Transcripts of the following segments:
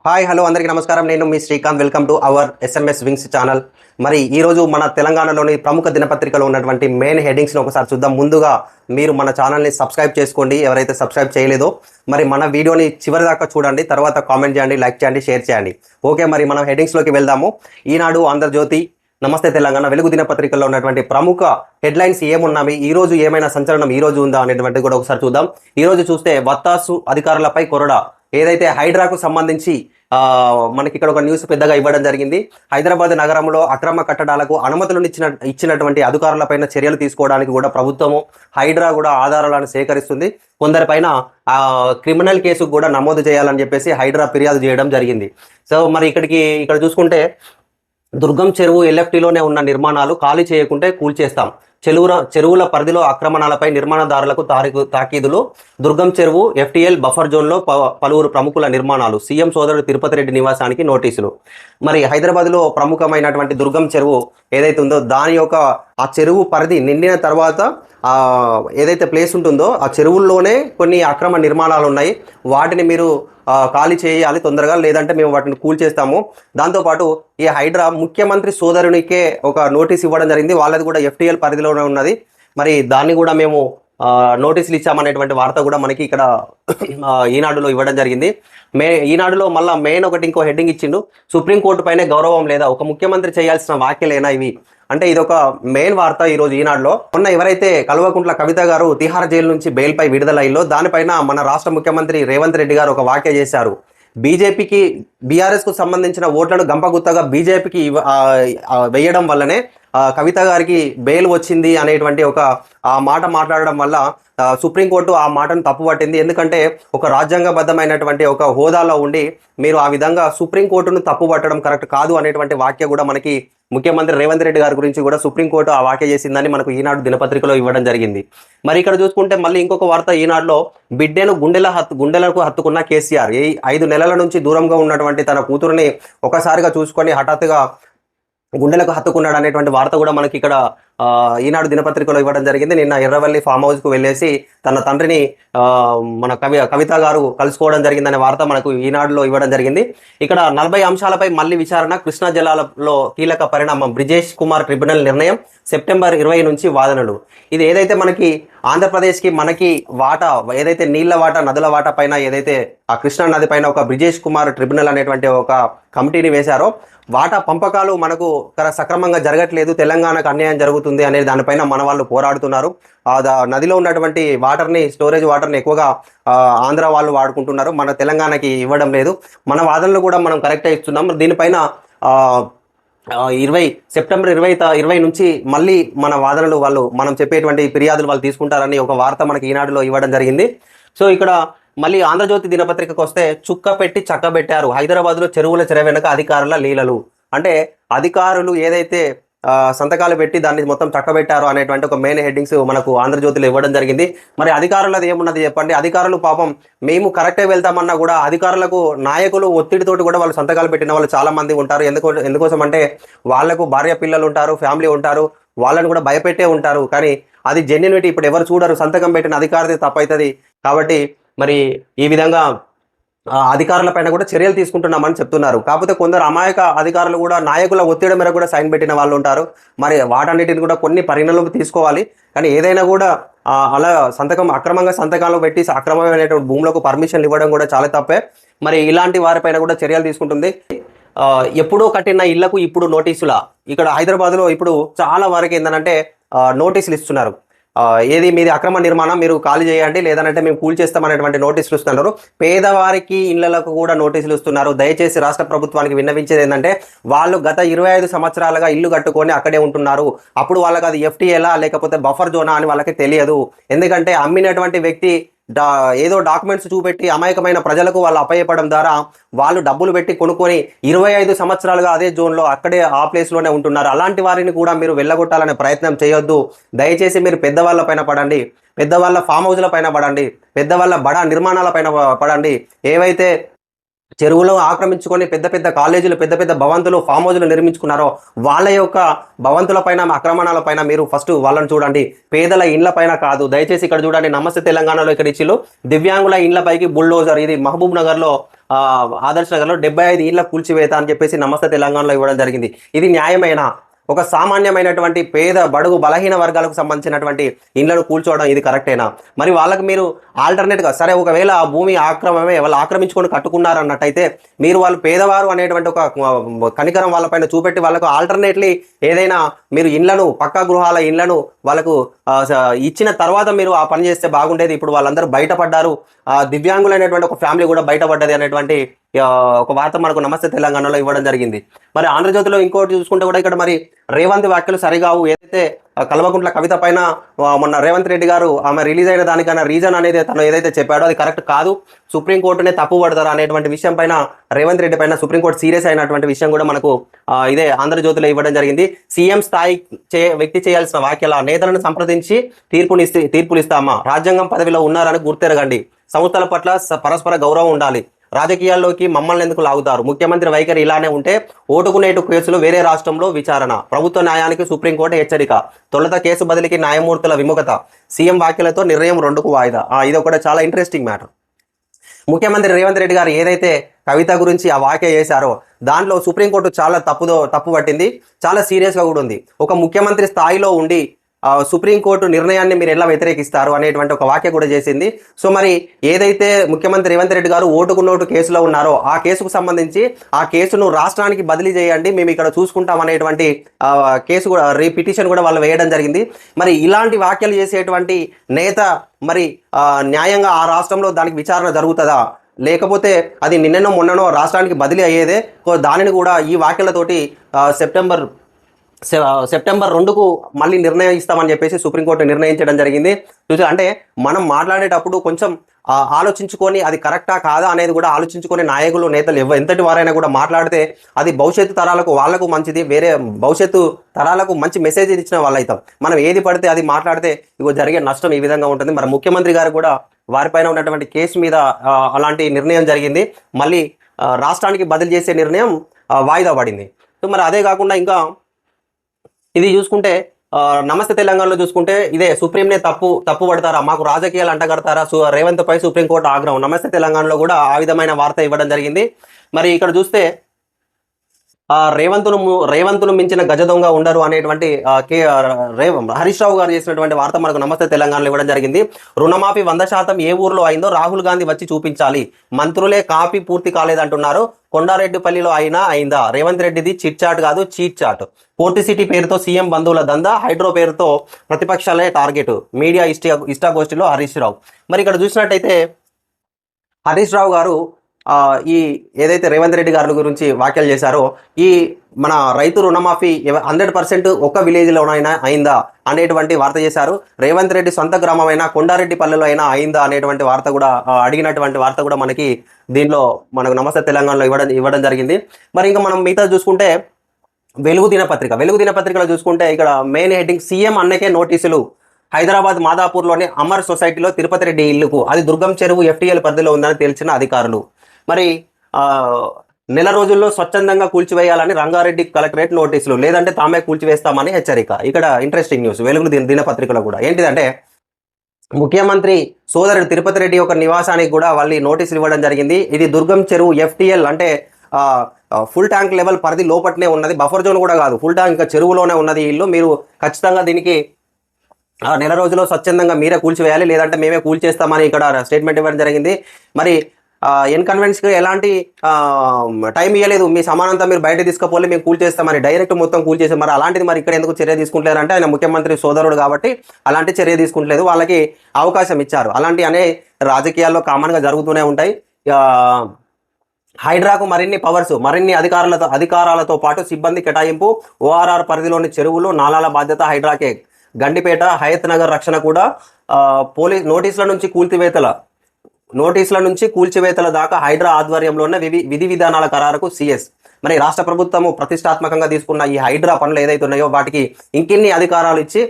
Hi hello అందరికీ నమస్కారం. నేను మీ Srikanth. Welcome to our SMS Wings channel. మరి ఈరోజు మన తెలంగాణలోని ప్రముఖ దినపత్రికలో ఉన్నటువంటి మెయిన్ హెడ్డింగ్స్ని ఒకసారి చూద్దాం. ముందుగా మీరు మన ఛానల్ని సబ్స్క్రైబ్ చేసుకోండి, ఎవరైతే సబ్స్క్రైబ్ చేయలేదో. మరి మన వీడియోని చివరి దాకా చూడండి, తర్వాత కామెంట్ చేయండి, లైక్ చేయండి, షేర్ చేయండి. ఓకే, మరి మనం హెడ్డింగ్స్లోకి వెళ్దాము. ఈనాడు, ఆంధ్రజ్యోతి, నమస్తే తెలంగాణ, వెలుగు దినపత్రికల్లో ఉన్నటువంటి ప్రముఖ హెడ్లైన్స్ ఏమున్నాయి, ఈ రోజు ఏమైనా సంచలనం ఈ రోజు ఉందా అనేటువంటి కూడా ఒకసారి చూద్దాం. ఈ రోజు చూస్తే వత్తాసు అధికారులపై కొరడా. ఏదైతే హైడ్రాకు సంబంధించి మనకి ఇక్కడ ఒక న్యూస్ పెద్దగా ఇవ్వడం జరిగింది. హైదరాబాద్ నగరంలో అక్రమ కట్టడాలకు అనుమతులను ఇచ్చినటువంటి అధికారులపైన చర్యలు తీసుకోవడానికి కూడా ప్రభుత్వము హైడ్రా కూడా ఆధారాలను సేకరిస్తుంది. కొందరిపైన క్రిమినల్ కేసు కూడా నమోదు చేయాలని చెప్పేసి హైడ్రా ఫిర్యాదు చేయడం జరిగింది. సో మరి ఇక్కడ చూసుకుంటే దుర్గం చెరువు ఎల్ఎఫ్టీలోనే ఉన్న నిర్మాణాలు ఖాళీ చేయకుంటే కూల్చేస్తాం. చెరువుల పరిధిలో ఆక్రమణలపై నిర్మాణదారులకు తాకీదులు. దుర్గం చెరువు ఎఫ్టీఎల్ బఫర్ జోన్లో పలువురు ప్రముఖుల నిర్మాణాలు. సీఎం సోదరుడు తిరుపతి రెడ్డి నివాసానికి నోటీసులు. మరి హైదరాబాద్లో ప్రముఖమైనటువంటి దుర్గం చెరువు ఏదైతే ఉందో దాని యొక్క ఆ చెరువు పరిధి నిండిన తర్వాత ఏదైతే ప్లేస్ ఉంటుందో ఆ చెరువుల్లోనే కొన్ని అక్రమ నిర్మాణాలు ఉన్నాయి. వాటిని మీరు ఖాళీ చేయాలి తొందరగా, లేదంటే మేము వాటిని కూల్చేస్తాము. దాంతోపాటు ఈ హైడ్రా ముఖ్యమంత్రి సోదరునికే ఒక నోటీస్ ఇవ్వడం జరిగింది. వాళ్ళది కూడా ఎఫ్టీఎల్ పరిధిలోనే ఉన్నది. మరి దాన్ని కూడా మేము నోటీసులు ఇచ్చామనేటువంటి వార్త కూడా మనకి ఇక్కడ ఈనాడులో ఇవ్వడం జరిగింది. ఈనాడులో మళ్ళీ మెయిన్ ఇంకో హెడ్డింగ్ ఇచ్చిండు. సుప్రీంకోర్టు పైనే గౌరవం లేదా, ఒక ముఖ్యమంత్రి చేయాల్సిన వ్యాఖ్యలేనా ఇవి అంటే ఇదొక మెయిన్ వార్త ఈరోజు ఈనాడులో. మొన్న ఎవరైతే కల్వకుంట్ల కవిత గారు తిహార్ జైలు నుంచి బెయిల్పై విడుదలయ్యిందో దానిపైన మన రాష్ట్ర ముఖ్యమంత్రి రేవంత్ రెడ్డి గారు ఒక వ్యాఖ్య చేశారు. బీజేపీకి బీఆర్ఎస్కు సంబంధించిన ఓట్లను గంపగుత్తగా బీజేపీకి వేయడం వల్లనే కవిత గారికి బెయిల్ వచ్చింది అనేటువంటి ఆ మాట మాట్లాడడం వల్ల సుప్రీంకోర్టు ఆ మాటను తప్పుపట్టింది. ఎందుకంటే ఒక రాజ్యాంగబద్ధమైనటువంటి ఒక హోదాలో ఉండి మీరు ఆ విధంగా సుప్రీంకోర్టును తప్పుపట్టడం కరెక్ట్ కాదు అనేటువంటి వాక్య కూడా మనకి ముఖ్యమంత్రి రేవంత్ రెడ్డి గారి గురించి కూడా సుప్రీంకోర్టు ఆ వ్యాఖ్య చేసిందని మనకు ఈనాడు దినపత్రికలో ఇవ్వడం జరిగింది. మరి ఇక్కడ చూసుకుంటే మళ్ళీ ఇంకొక వార్త ఈనాడులో, బిడ్డను గుండెలకు హత్తుకున్న కేసీఆర్. 5 నెలల నుంచి దూరంగా ఉన్నటువంటి తన కూతురుని ఒకసారిగా చూసుకొని హఠాత్తుగా గుండెలకు హత్తుకున్నాడు అనేటువంటి వార్త కూడా మనకి ఇక్కడ ఈనాడు దినపత్రికలో ఇవ్వడం జరిగింది. నిన్న ఎర్రవల్లి ఫామ్ హౌస్కు వెళ్ళేసి తన తండ్రిని మన కవిత గారు కలుసుకోవడం జరిగిందనే వార్త మనకు ఈనాడులో ఇవ్వడం జరిగింది. ఇక్కడ 40 అంశాలపై మళ్ళీ విచారణ. కృష్ణా జలాలలో కీలక పరిణామం. బ్రిజేష్ కుమార్ ట్రిబ్యునల్ నిర్ణయం. సెప్టెంబర్ 20 నుంచి వాదనలు. ఇది ఏదైతే మనకి ఆంధ్రప్రదేశ్కి మనకి వాటా ఏదైతే నీళ్ల వాటా నదుల వాటా పైన ఏదైతే ఆ కృష్ణా నది పైన ఒక బ్రిజేష్ కుమార్ ట్రిబ్యునల్ అనేటువంటి ఒక కమిటీని వేశారో, వాటా పంపకాలు మనకు సక్రమంగా జరగట్లేదు, తెలంగాణకు అన్యాయం జరుగుతుంది అనే దానిపైన మన వాళ్ళు పోరాడుతున్నారు. నదిలో ఉన్నటువంటి స్టోరేజ్ వాటర్ని ఎక్కువగా ఆంధ్ర వాళ్ళు వాడుకుంటున్నారు, మన తెలంగాణకి ఇవ్వడం లేదు. మన వాదనలు కూడా మనం కరెక్ట్గా ఇస్తున్నాం. దీనిపైన సెప్టెంబర్ 20 నుంచి మళ్ళీ మన వాదనలు మనం చెప్పేటువంటి ఫిర్యాదులు వాళ్ళు తీసుకుంటారని ఒక వార్త మనకి ఈనాడులో ఇవ్వడం జరిగింది. సో ఇక్కడ మళ్ళీ ఆంధ్రజ్యోతి దినపత్రికకు వస్తే, చుక్క పెట్టి చక్కబెట్టారు. హైదరాబాద్లో చెరువుల వెనుక అధికారుల లీలలు. అంటే అధికారులు ఏదైతే సంతకాలు పెట్టి దాన్ని మొత్తం చక్కబెట్టారు అనేటువంటి ఒక మెయిన్ హెడ్డింగ్స్ మనకు ఆంధ్రజ్యోతిలో ఇవ్వడం జరిగింది. మరి అధికారులది ఏమున్నది చెప్పండి? అధికారులు పాపం మేము కరెక్టే వెళ్తామన్నా కూడా అధికారులకు నాయకులు ఒత్తిడితోటి కూడా వాళ్ళు సంతకాలు పెట్టిన వాళ్ళు చాలా మంది ఉంటారు. ఎందుకోసం అంటే వాళ్లకు భార్య పిల్లలు ఉంటారు, ఫ్యామిలీ ఉంటారు, వాళ్ళని కూడా భయపెట్టే ఉంటారు. కానీ అది జెన్యునిటీ ఇప్పుడు ఎవరు చూడరు. సంతకం పెట్టిన అధికారిది తప్పవుతుంది. కాబట్టి మరి ఈ విధంగా అధికారులపైన కూడా చర్యలు తీసుకుంటున్నామని చెప్తున్నారు. కాకపోతే కొందరు అమాయక అధికారులు కూడా నాయకుల ఒత్తిడి మేర కూడా సైన్ పెట్టిన వాళ్ళు ఉంటారు. మరి వాటన్నిటిని కూడా కొన్ని పరిగణనలోకి తీసుకోవాలి. కానీ ఏదైనా కూడా అలా అక్రమంగా సంతకాలు పెట్టి అక్రమమైనటువంటి భూములకు పర్మిషన్లు ఇవ్వడం కూడా చాలా తప్పే. మరి ఇలాంటి వారిపైన కూడా చర్యలు తీసుకుంటుంది. ఎప్పుడో కట్టిన ఇళ్లకు ఇప్పుడు నోటీసులా? ఇక్కడ హైదరాబాద్లో ఇప్పుడు చాలా వరకు ఏంటంటే నోటీసులు ఇస్తున్నారు. ఏది మీది అక్రమ నిర్మాణం, మీరు ఖాళీ చేయండి, లేదంటే మేము కూల్చేస్తామనేటువంటి నోటీసులు ఇస్తున్నారు. పేదవారికి ఇళ్లకు కూడా నోటీసులు ఇస్తున్నారు. దయచేసి రాష్ట్ర ప్రభుత్వానికి విన్నవించేది ఏంటంటే, వాళ్ళు గత 25 సంవత్సరాలుగా ఇల్లు కట్టుకొని అక్కడే ఉంటున్నారు. అప్పుడు వాళ్ళకి అది ఎఫ్టీఎలా లేకపోతే బఫర్ జోనా అని వాళ్ళకి తెలియదు. ఎందుకంటే అమ్మినటువంటి వ్యక్తి ఏదో డాక్యుమెంట్స్ చూపెట్టి అమాయకమైన ప్రజలకు వాళ్ళు అప్పయ్యపడం ద్వారా వాళ్ళు డబ్బులు పెట్టి కొనుక్కొని 25 సంవత్సరాలుగా అదే జోన్లో అక్కడే ఆ ప్లేస్లోనే ఉంటున్నారు. అలాంటి వారిని కూడా మీరు వెళ్ళగొట్టాలనే ప్రయత్నం చేయొద్దు. దయచేసి మీరు పెద్దవాళ్ళ పైన పడండి, పెద్దవాళ్ళ ఫామ్ హౌస్ల పైన పడండి, పెద్దవాళ్ళ బడా నిర్మాణాల పైన పడండి. ఏవైతే చెరువులో ఆక్రమించుకొని పెద్ద పెద్ద కాలేజీలు, పెద్ద పెద్ద భవంతులు, ఫామ్ హౌస్లు నిర్మించుకున్నారో వాళ్ళ యొక్క భవంతుల పైన, ఆక్రమణాల పైన మీరు ఫస్ట్ వాళ్ళని చూడండి, పేదల ఇండ్ల పైన కాదు. దయచేసి ఇక్కడ చూడండి, నమస్తే తెలంగాణలో ఇక్కడ ఇచ్చిలు దివ్యాంగుల ఇండ్లపైకి బుల్డోజర్. ఇది మహబూబ్ నగర్లో ఆదర్శ్ నగర్లో 75 ఇళ్ల కూల్చివేత అని చెప్పేసి నమస్తే తెలంగాణలో ఇవ్వడం జరిగింది. ఇది న్యాయమైన ఒక సామాన్యమైనటువంటి పేద బడుగు బలహీన వర్గాలకు సంబంధించినటువంటి ఇండ్లను కూల్చోవడం ఇది కరెక్టేనా? మరి వాళ్ళకి మీరు ఆల్టర్నేట్గా సరే ఒకవేళ ఆ భూమి ఆక్రమమే వాళ్ళు ఆక్రమించుకొని కట్టుకున్నారు అన్నట్టయితే మీరు వాళ్ళు పేదవారు అనేటువంటి ఒక కనికరం వాళ్ళపైన చూపెట్టి వాళ్ళకు ఆల్టర్నేట్లీ ఏదైనా మీరు ఇండ్లను పక్కా గృహాల ఇండ్లను వాళ్ళకు ఇచ్చిన తర్వాత మీరు ఆ పని చేస్తే బాగుండేది. ఇప్పుడు వాళ్ళందరూ బయటపడ్డారు, దివ్యాంగులైనటువంటి ఒక ఫ్యామిలీ కూడా బయటపడ్డది అనేటువంటి ఒక వార్త మనకు నమస్తే తెలంగాణలో ఇవ్వడం జరిగింది. మరి ఆంధ్రజ్యోతిలో ఇంకోటి చూసుకుంటే కూడా ఇక్కడ మరి రేవంత్ వ్యాఖ్యలు సరిగావు. ఏదైతే కల్వకుంట్ల కవిత పైన మొన్న రేవంత్ రెడ్డి గారు ఆమె రిలీజ్ అయిన దానికన్నా రీజన్ అనేది తను ఏదైతే చెప్పాడో అది కరెక్ట్ కాదు, సుప్రీంకోర్టునే తప్పు పడతారు అనేటువంటి విషయం పైన రేవంత్ రెడ్డి పైన సుప్రీంకోర్టు సీరియస్ అయినటువంటి విషయం కూడా మనకు ఇదే ఆంధ్రజ్యోతిలో ఇవ్వడం జరిగింది. సీఎం స్థాయి వ్యక్తి చేయాల్సిన వ్యాఖ్యల నేతలను సంప్రదించి తీర్పునిస్తామా, రాజ్యాంగం పదవిలో ఉన్నారని గుర్తెరగండి, సంస్థల పట్ల పరస్పర గౌరవం ఉండాలి, రాజకీయాల్లోకి మమ్మల్ని ఎందుకు లాగుతారు, ముఖ్యమంత్రి వైఖరి ఇలానే ఉంటే ఓటుకు నేటు కేసులు వేరే రాష్ట్రంలో విచారణ, ప్రభుత్వ న్యాయానికి సుప్రీంకోర్టు హెచ్చరిక, తొలుత కేసు బదిలీకి న్యాయమూర్తుల విముఖత, సీఎం వ్యాఖ్యలతో నిర్ణయం 2కు వాయిదా. ఇది ఒకటి చాలా ఇంట్రెస్టింగ్ మ్యాటర్. ముఖ్యమంత్రి రేవంత్ రెడ్డి గారు ఏదైతే కవిత గురించి ఆ వ్యాఖ్య చేశారో దాంట్లో సుప్రీంకోర్టు చాలా తప్పు పట్టింది, చాలా సీరియస్గా కూడా ఉంది. ఒక ముఖ్యమంత్రి స్థాయిలో ఉండి సుప్రీంకోర్టు నిర్ణయాన్ని మీరు ఎలా వ్యతిరేకిస్తారు అనేటువంటి ఒక వ్యాఖ్య కూడా చేసింది. సో మరి ఏదైతే ముఖ్యమంత్రి రేవంత్ రెడ్డి గారు ఓటుకు నోటు కేసులో ఉన్నారో ఆ కేసుకు సంబంధించి ఆ కేసును రాష్ట్రానికి బదిలీ చేయండి, మేము ఇక్కడ చూసుకుంటాం అనేటువంటి కేసు కూడా పిటిషన్ కూడా వాళ్ళు వేయడం జరిగింది. మరి ఇలాంటి వ్యాఖ్యలు చేసేటువంటి నేత మరి న్యాయంగా ఆ రాష్ట్రంలో దానికి విచారణ జరుగుతుందా, లేకపోతే అది నిన్ననో మొన్ననో రాష్ట్రానికి బదిలీ అయ్యేదే? దానిని కూడా ఈ వ్యాఖ్యలతోటి సెప్టెంబర్ 2కు మళ్ళీ నిర్ణయిస్తామని చెప్పేసి సుప్రీంకోర్టు నిర్ణయించడం జరిగింది. అంటే మనం మాట్లాడేటప్పుడు కొంచెం ఆలోచించుకొని అది కరెక్టా కాదా అనేది కూడా ఆలోచించుకొని నాయకులు నేతలు ఎంతటి వారైనా కూడా మాట్లాడితే అది భవిష్యత్తు తరాలకు వాళ్లకు మంచిది, వేరే భవిష్యత్తు తరాలకు మంచి మెసేజ్ ఇచ్చిన వాళ్ళు అవుతాం. మనం ఏది పడితే అది మాట్లాడితే ఇగో జరిగే నష్టం ఈ విధంగా ఉంటుంది. మరి ముఖ్యమంత్రి గారు కూడా వారిపైన ఉన్నటువంటి కేసు మీద అలాంటి నిర్ణయం జరిగింది, మళ్ళీ రాష్ట్రానికి బదిలీ చేసే నిర్ణయం వాయిదా పడింది. సో మరి అదే కాకుండా ఇంకా ఇది చూసుకుంటే నమస్తే తెలంగాణలో చూసుకుంటే ఇదే సుప్రీంనే తప్పు పడతారా, మాకు రాజకీయాలు అంటగడతారా, రేవంత్ పై సుప్రీంకోర్టు ఆగ్రహం. నమస్తే తెలంగాణలో కూడా ఆ విధమైన వార్త ఇవ్వడం జరిగింది. మరి ఇక్కడ చూస్తే రేవంత్ను మించిన గజ దొంగ ఉండరు అనేటువంటి హరీష్ రావు గారు చేసినటువంటి వార్త మనకు నమస్తే తెలంగాణలో ఇవ్వడం జరిగింది. రుణమాఫీ 100% ఏ ఊర్లో అయిందో రాహుల్ గాంధీ వచ్చి చూపించాలి, మంత్రులే కాపీ పూర్తి కాలేదంటున్నారు, కొండారెడ్డిపల్లిలో అయిందా, రేవంత్ రెడ్డిది చిట్ చాట్ కాదు చీట్ చాట్, పోర్ట్ సిటీ పేరుతో సీఎం బంధువుల దందా, హైడ్రో పేరుతో ప్రతిపక్షాలే టార్గెట్, మీడియా ఇష్టాగోష్ఠిలో హరీష్ రావు. మరి ఇక్కడ చూసినట్టయితే హరీష్ రావు గారు ఈ ఏదైతే రేవంత్ రెడ్డి గారి గురించి వ్యాఖ్యలు చేశారో ఈ మన రైతు రుణమాఫీ 100% ఒక్క విలేజ్లోనైనా అయిందా అనేటువంటి వార్త చేశారు. రేవంత్ రెడ్డి సొంత గ్రామమైన కొండారెడ్డిపల్లిలో అయినా అయిందా అనేటువంటి వార్త కూడా అడిగినటువంటి వార్త కూడా మనకి దీనిలో మనకు నమస్తే తెలంగాణలో ఇవ్వడం జరిగింది. మరి ఇంకా మనం మిగతా చూసుకుంటే వెలుగు దినపత్రికలో చూసుకుంటే ఇక్కడ మెయిన్ హెడ్డింగ్ సీఎం అన్నకే నోటీసులు, హైదరాబాద్ మాదాపూర్లోని అమర్ సొసైటీలో తిరుపతి రెడ్డి ఇల్లుకు, అది దుర్గం చెరువు FTL పరిధిలో ఉందని తెలిసిన అధికారులు. మరి నెల రోజుల్లో స్వచ్ఛందంగా కూల్చివేయాలని రంగారెడ్డి కలెక్టరేట్ నోటీసులు, లేదంటే తామే కూల్చివేస్తామని హెచ్చరిక. ఇక్కడ ఇంట్రెస్టింగ్ న్యూస్ వెలుగు దినపత్రికలో కూడా ఏంటిదంటే ముఖ్యమంత్రి సోదరుడు తిరుపతి రెడ్డి యొక్క నివాసానికి కూడా వాళ్ళు నోటీసులు ఇవ్వడం జరిగింది. ఇది దుర్గం చెరువు FTL అంటే ఫుల్ ట్యాంక్ లెవెల్ పరిధి లోపట్నే ఉన్నది, బఫర్ జోన్ కూడా కాదు, ఫుల్ ట్యాంక్ ఇంకా చెరువులోనే ఉన్నది ఇల్లు, మీరు ఖచ్చితంగా దీనికి నెల రోజుల్లో స్వచ్ఛందంగా మీరే కూల్చివేయాలి, లేదంటే మేమే కూల్చేస్తామని ఇక్కడ స్టేట్మెంట్ ఇవ్వడం జరిగింది. మరి ఎన్కన్వెన్స్కి ఎలాంటి టైం ఇవ్వలేదు, మీ సమానంతా మీరు బయట తీసుకుపోలే మేము కూల్చేస్తామని డైరెక్ట్ మొత్తం కూల్చేసాం. మరి అలాంటిది మరి ఇక్కడ ఎందుకు చర్య తీసుకుంటలేరు అంటే ఆయన ముఖ్యమంత్రి సోదరుడు కాబట్టి అలాంటి చర్య తీసుకుంటలేదు, వాళ్ళకి అవకాశం ఇచ్చారు. అలాంటి అనే రాజకీయాల్లో కామన్గా జరుగుతూనే ఉంటాయి. హైడ్రాకు మరిన్ని పవర్స్, మరిన్ని అధికారాలతో పాటు సిబ్బంది కేటాయింపు, ORR పరిధిలోని చెరువులు నాలాల బాధ్యత హైడ్రాకే, గండిపేట హయత్ నగర్ రక్షణ కూడా నోటీసుల నుంచి కూల్చివేతల దాకా హైడ్రా ఆధ్వర్యంలో ఉన్న విధి విధానాల ఖరారుకు CS. మరి రాష్ట్ర ప్రభుత్వము ప్రతిష్టాత్మకంగా తీసుకున్న ఈ హైడ్రా పనులు ఏదైతే ఉన్నాయో వాటికి ఇంకెన్ని అధికారాలు ఇచ్చి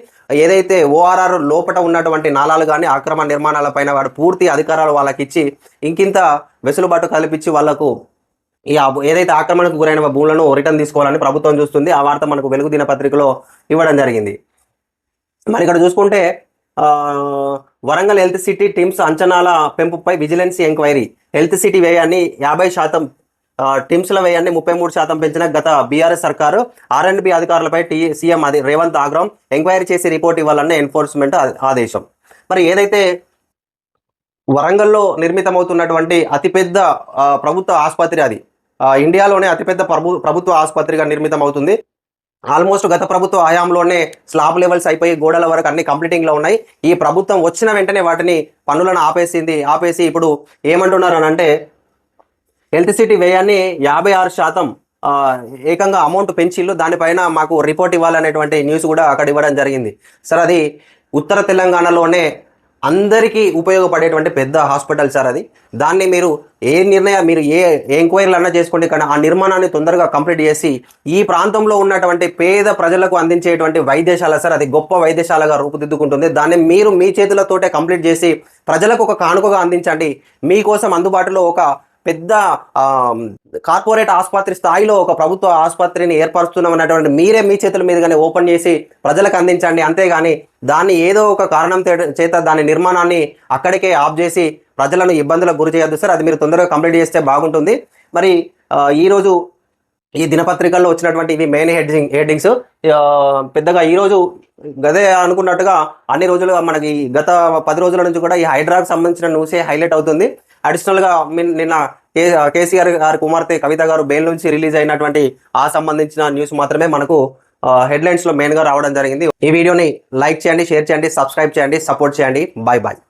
ఏదైతే ORR లోపల ఉన్నటువంటి నాలాలు కానీ ఆక్రమణ నిర్మాణాలపైన వాడు పూర్తి అధికారాలు వాళ్ళకి ఇచ్చి ఇంకింత వెసులుబాటు కల్పించి వాళ్లకు ఈ ఏదైతే ఆక్రమణకు గురైన భూములను రిటర్న్ తీసుకోవాలని ప్రభుత్వం చూస్తుంది. ఆ వార్త మనకు వెలుగు దినపత్రికలో ఇవ్వడం జరిగింది. మరి ఇక్కడ చూసుకుంటే వరంగల్ హెల్త్ సిటీ టీమ్స్ అంచనాల పెంపుపై విజిలెన్స్ ఎంక్వైరీ, హెల్త్ సిటీ వ్యయాన్ని 50%, టిమ్స్ల వ్యయాన్ని 33% పెంచిన గత బీఆర్ఎస్ సర్కారు R&B అధికారులపై సీఎం రేవంత్ ఆగ్రహం, ఎంక్వైరీ చేసి రిపోర్ట్ ఇవ్వాలన్న ఎన్ఫోర్స్మెంట్ ఆదేశం. మరి ఏదైతే వరంగల్లో నిర్మితమవుతున్నటువంటి అతిపెద్ద ప్రభుత్వ ఆసుపత్రి, అది ఇండియాలోనే అతిపెద్ద ప్రభుత్వ ఆసుపత్రిగా నిర్మితమవుతుంది. ఆల్మోస్ట్ గత ప్రభుత్వ హయాంలోనే స్లాబ్ లెవెల్స్ అయిపోయి గోడల వరకు అన్ని కంప్లీటింగ్లో ఉన్నాయి. ఈ ప్రభుత్వం వచ్చిన వెంటనే వాటిని పన్నులను ఆపేసి ఇప్పుడు ఏమంటున్నారు అని అంటే హెల్త్ సిటీ వ్యయాన్ని 56% ఏకంగా అమౌంట్ పెంచిళ్ళు, దానిపైన మాకు రిపోర్ట్ ఇవ్వాలనేటువంటి న్యూస్ కూడా అక్కడ ఇవ్వడం జరిగింది. సార్ అది ఉత్తర తెలంగాణలోనే అందరికీ ఉపయోగపడేటువంటి పెద్ద హాస్పిటల్ సార్ అది. దాన్ని మీరు ఏ ఎంక్వైరీలు అన్నా చేసుకోండి, కానీ ఆ నిర్మాణాన్ని తొందరగా కంప్లీట్ చేసి ఈ ప్రాంతంలో ఉన్నటువంటి పేద ప్రజలకు అందించేటువంటి వైద్యశాల సార్, అది గొప్ప వైద్యశాలగా రూపుదిద్దుకుంటుంది. దాన్ని మీరు మీ చేతులతోటే కంప్లీట్ చేసి ప్రజలకు ఒక కానుకగా అందించండి. మీకోసం అందుబాటులో ఒక పెద్ద కార్పొరేట్ ఆసుపత్రి స్థాయిలో ఒక ప్రభుత్వ ఆసుపత్రిని ఏర్పరుస్తున్నామన్నటువంటి మీరే మీ చేతుల మీదుగానే ఓపెన్ చేసి ప్రజలకు అందించండి. అంతేగాని దాన్ని ఏదో ఒక కారణం చేత దాని నిర్మాణాన్ని అక్కడికే ఆఫ్ చేసి ప్రజలను ఇబ్బందులకు గురి చేయొద్దు సార్. అది మీరు తొందరగా కంప్లీట్ చేస్తే బాగుంటుంది. మరి ఈరోజు ఈ దినపత్రికల్లో వచ్చినటువంటి ఇవి మెయిన్ హెడ్డింగ్స్. పెద్దగా ఈరోజు గదే అనుకున్నట్టుగా అన్ని రోజులుగా మనకి గత 10 రోజుల నుంచి కూడా ఈ హైడ్రాకు సంబంధించిన న్యూసే హైలైట్ అవుతుంది. అడిషనల్గా నిన్న కేసీఆర్ గారి కుమార్తె కవిత గారు బెయిల్ నుంచి రిలీజ్ అయినటువంటి సంబంధించిన న్యూస్ మాత్రమే మనకు హెడ్లైన్స్లో మెయిన్గా రావడం జరిగింది. ఈ వీడియోని లైక్ చేయండి, షేర్ చేయండి, సబ్స్క్రైబ్ చేయండి, సపోర్ట్ చేయండి. Bye bye.